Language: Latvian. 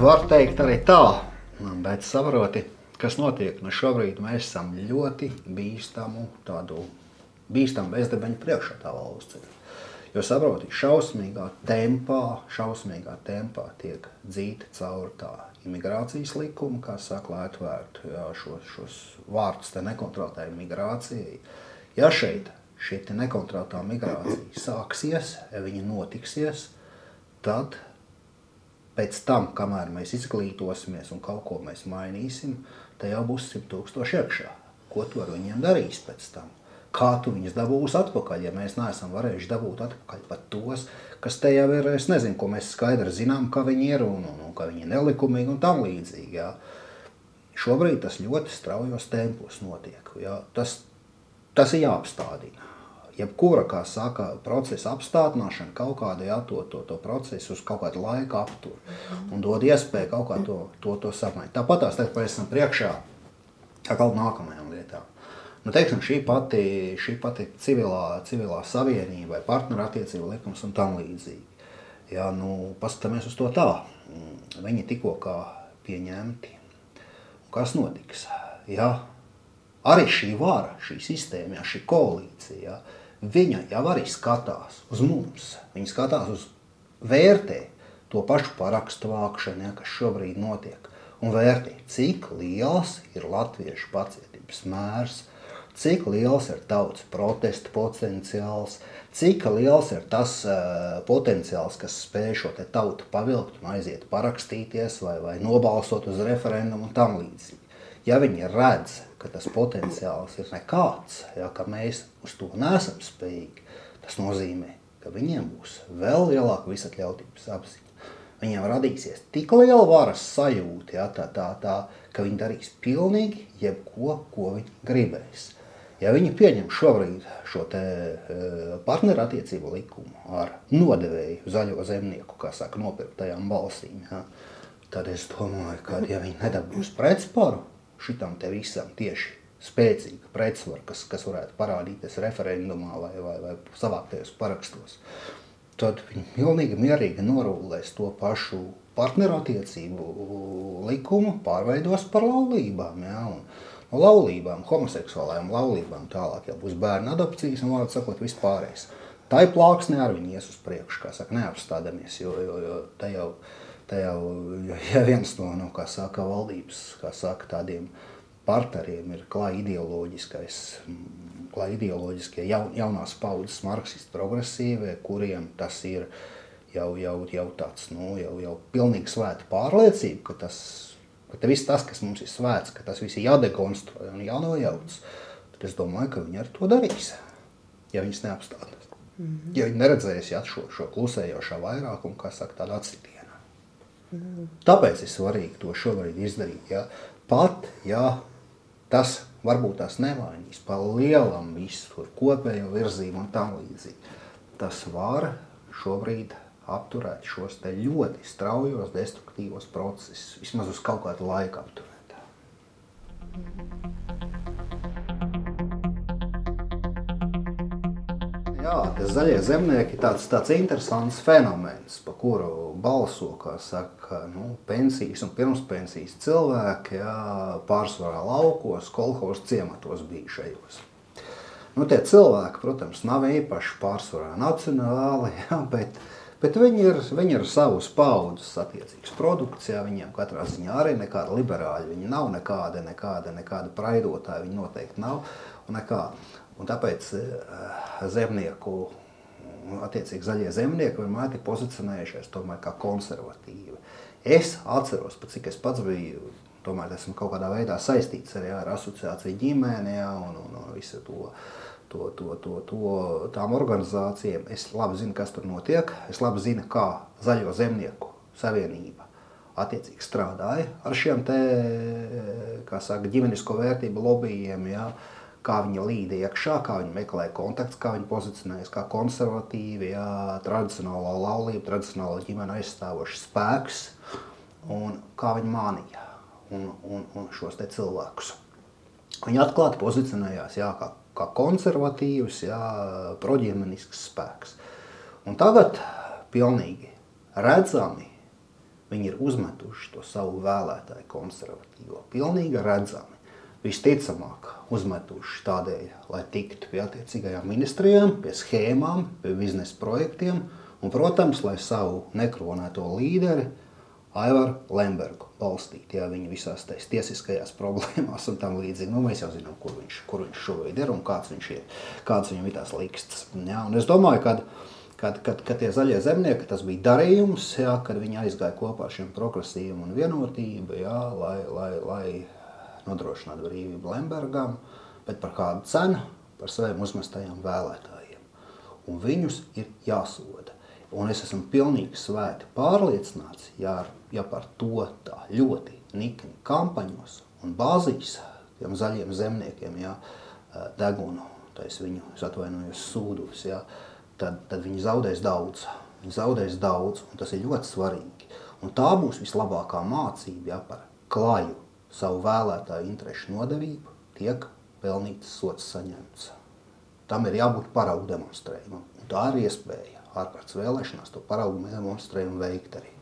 var teikt arī tā, bet saproti, kas notiek. Nu šobrīd mēs esam ļoti bīstamu bezdebeņu priekšā tā valsts ir. Jo saproti, šausmīgā tempā tiek dzīta cauri tā imigrācijas likuma, kā saka, lai atvērtu šos vārtus te nekontrolētai migrācijai. Ja šeit šī nekontrolētā migrācija sāksies, ja viņa notiksies, tad pēc tam, kamēr mēs izglītosimies un kaut ko mēs mainīsim, te jau būs 100,000 iekšā. Ko tu ar viņiem darīs pēc tam? Kā tu viņus dabūsi atpakaļ, ja mēs neesam varējuši dabūt atpakaļ pat tos, kas te jau ir, es nezinu, ko mēs skaidri zinām, ka viņi ir un ka viņi ir nelikumīgi un tam līdzīgi. Jā. Šobrīd tas ļoti straujos tempos notiek. Jā. Tas ir jāapstādina. Jebkura, kā saka, procesa apstādināšana kaut kādu to procesu uz kaut kādu laiku aptur un dod iespēju kaut kā to samainīt. Tāpat tās tagad mēs esam priekšā kaut nākamajām lietām. Nu, teiksim, šī pati civilā savienība vai partnerattiecība likums un tam līdzīgi. Jā, nu, paskatāmies uz to tā. Viņi tikko kā pieņemti. Un kas notiks? Jā, arī šī vara, šī sistēma, šī koalīcija, viņa jau arī skatās uz mums. Viņa skatās uz vērtē to pašu parakstu vākšanu, kas šobrīd notiek. Un vērtē, cik liels ir latviešu pacietības mērs, cik liels ir tautas protesta potenciāls, cik liels ir tas potenciāls, kas spēj šo te tautu pavilkt un aiziet parakstīties vai nobalsot uz referendumu un tam līdzīgi. Ja viņi redz, ka tas potenciāls ir nekāds, ka mēs uz to neesam spējīgi, tas nozīmē, ka viņiem būs vēl lielāka visatļautības apziņa. Viņiem radīsies tik liela varas sajūta, ka viņi darīs pilnīgi jebko, ko viņi gribēs. Ja viņi pieņem šobrīd šo te partnerattiecību likumu ar nodevēju zaļo zemnieku, kā saka, nopirktajām balsīm, tad es domāju, ka ja viņi nedabūs pretsparu šitam te visam tieši spēcīga pretsvara, kas varētu parādīties referendumā vai savāktajos parakstos, tad viņi pilnīgi mierīgi norūlēs to pašu partnerattiecību likumu, pārveidos par laulībām, un laulībām, homoseksuālajām laulībām tālāk jau būs bērnu adopcijas un vārdu sakot vispārējais. Tā ir plāksne ar viņi ies uz priekšu, kā saka, neapstādamies, jo te jau viens no kā saka, valdības, kā saka, tādiem partneriem ir klāji ideoloģiskie jaunās paudzes marksisti progresīvie, kuriem tas ir jau tāds, jau pilnīgi svēta pārliecība, ka viss tas, kas mums ir svēts, ka tas viss ir jādekonstruē un jānojauc, tad es domāju, ka viņi ar to darīs, ja viņas neapstādās. Ja viņi neredzēs šo klusējošā vairākumu, kā saka, tādu atsitienā. Tāpēc ir svarīgi to šobrīd izdarīt. Pat, tas varbūt tās nemainīs pa lielam visu kopējo virzību un tam līdzīgi. Tas var šobrīd apturēt šos te ļoti straujos destruktīvos procesus, vismaz uz kaut kādu laiku apturēt. Jā, tas zaļie zemnieki ir tāds interesants fenomens, pa kuru balso, kā saka, pensijas un pirmspensijas cilvēki, pārsvarā laukos, kolhozu ciematos bijušajos. Tie cilvēki, protams, nav īpaši pārsvarā nacionāli, bet viņi ir savus paudzes attiecīgas produkcijā, viņiem katrā ziņā arī nekāda liberāļa, viņi nav nekāda praidotāja, viņi noteikti nav un nekāda. Un tāpēc zemnieku, attiecīgi zaļie zemnieki vienmēr ir pozicionējušies tomēr kā konservatīvi. Es atceros, cik es pats biju, tomēr esmu kaut kādā veidā saistīts arī ar asociāciju ģimeni un visu tām organizācijām. Es labi zinu, kas tur notiek, es labi zinu, kā Zaļo zemnieku savienība attiecīgi strādāja ar šiem te, kā saka, ģimenisko vērtību lobbyiem, kā viņi līd iekšā, kā viņi meklē kontakts, kā viņi pozicionējas kā konservatīvi, tradicionālā laulība, tradicionālā ģimene aizstāvošs spēks un kā viņi mānīja un šos te cilvēkus. Viņi atklāti pozicionējās kā konservatīvs, proģimenisks spēks. Un tagad pilnīgi redzami Viņi ir uzmetuši to savu vēlētāju konservatīvo, pilnīgi redzami. Visticamāk uzmetuši tādēļ, lai tiktu pie attiecīgajām ministrijām, pie schēmām, pie biznesa projektiem un, protams, lai savu nekronēto līderi Aivaru Lembergu balstīt, ja viņi visās tiesiskajās problēmās un tam līdzīgi. Nu, mēs jau zinām, kur viņš šobrīd ir un kāds viņam ir tās likstas. Ja? Un es domāju, kad tie zaļie zemnieki, tas bija darījums, ja, kad viņi aizgāja kopā ar šiem progresīviem un vienotību, ja, lai nodrošinātu brīvību Lembergam, bet par kādu cenu, par saviem uzmestajiem vēlētājiem. Un viņus ir jāsoda. Un es esmu pilnīgi svēti pārliecināts, ja par to tā ļoti nikni kampaņos un bāzīs tiem zaļiem zemniekiem, ja, degunu, viņu, es atvainojos, sūdus, ja, tad viņi zaudēs daudz. Viņi zaudēs daudz, un tas ir ļoti svarīgi. Un tā būs vislabākā mācība, ja, par klaju savu vēlētāju interešu nodevību, tiek pelnīts sots saņemts. Tam ir jābūt paraugu demonstrējumam. Un tā ir iespēja ārkārtas vēlēšanās to paraugu demonstrējumu veikt arī.